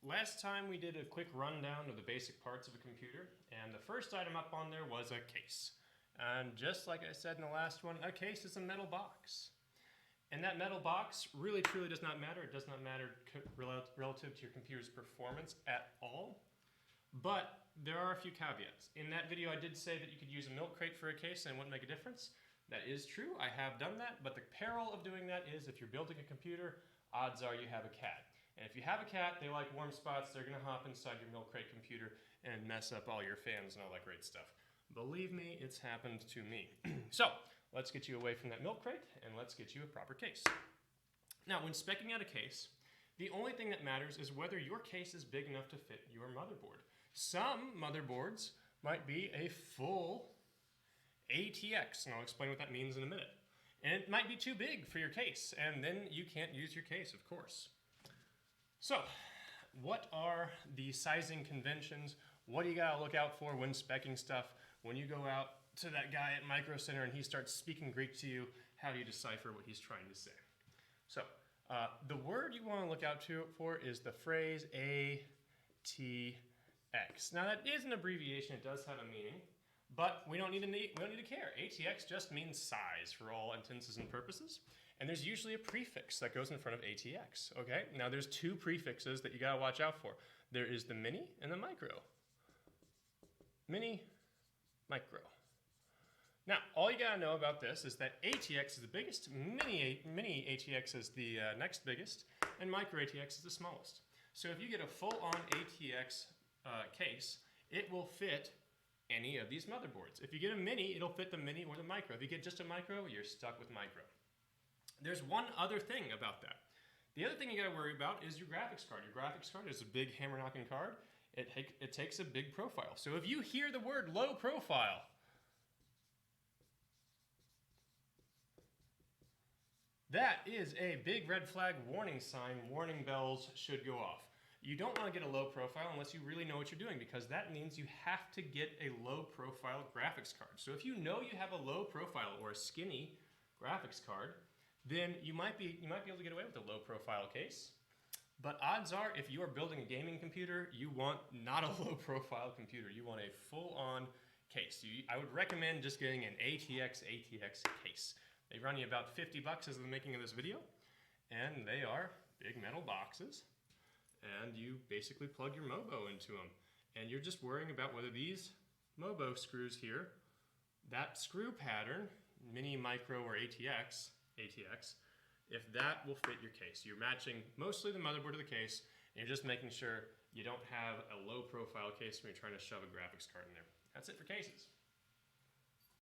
last time we did a quick rundown of the basic parts of a computer, and the first item up on there was a case. And just like I said in the last one, a case is a metal box. And that metal box really truly does not matter. It does not matter relative to your computer's performance at all. But there are a few caveats. In that video I did say that you could use a milk crate for a case and it wouldn't make a difference. That is true, I have done that, but the peril of doing that is if you're building a computer, odds are you have a cat. And if you have a cat, they like warm spots, they're gonna hop inside your milk crate computer and mess up all your fans and all that great stuff. Believe me, it's happened to me. So, let's get you away from that milk crate and let's get you a proper case. Now, when speccing out a case, the only thing that matters is whether your case is big enough to fit your motherboard. Some motherboards might be a full ATX, and I'll explain what that means in a minute. And it might be too big for your case, and then you can't use your case, of course. So, what are the sizing conventions? What do you gotta look out for when speccing stuff? When you go out to that guy at Micro Center and he starts speaking Greek to you, how do you decipher what he's trying to say? So, the word you wanna look out for is the phrase ATX. Now that is an abbreviation, it does have a meaning, but we don't need to care. ATX just means size for all intents and purposes. And there's usually a prefix that goes in front of ATX, okay? Now there's two prefixes that you gotta watch out for. There is the mini and the micro. Mini, micro. Now, all you gotta know about this is that ATX is the biggest, mini ATX is the next biggest, and micro ATX is the smallest. So if you get a full-on ATX case, it will fit any of these motherboards. If you get a mini, it'll fit the mini or the micro. If you get just a micro, you're stuck with micro. There's one other thing about that. The other thing you gotta worry about is your graphics card. Your graphics card is a big hammer-knocking card. It takes a big profile. So if you hear the word low profile, that is a big red flag warning sign. Warning bells should go off. You don't want to get a low profile unless you really know what you're doing, because that means you have to get a low profile graphics card. So if you know you have a low profile or a skinny graphics card, then you might be able to get away with a low profile case. But odds are, if you are building a gaming computer, you want not a low profile computer. You want a full-on case. I would recommend just getting an ATX case. They run you about 50 bucks as of the making of this video, and they are big metal boxes. And you basically plug your Mobo into them. And you're just worrying about whether these Mobo screws here, that screw pattern, mini, micro, or ATX, if that will fit your case. You're matching mostly the motherboard to the case, and you're just making sure you don't have a low profile case when you're trying to shove a graphics card in there. That's it for cases.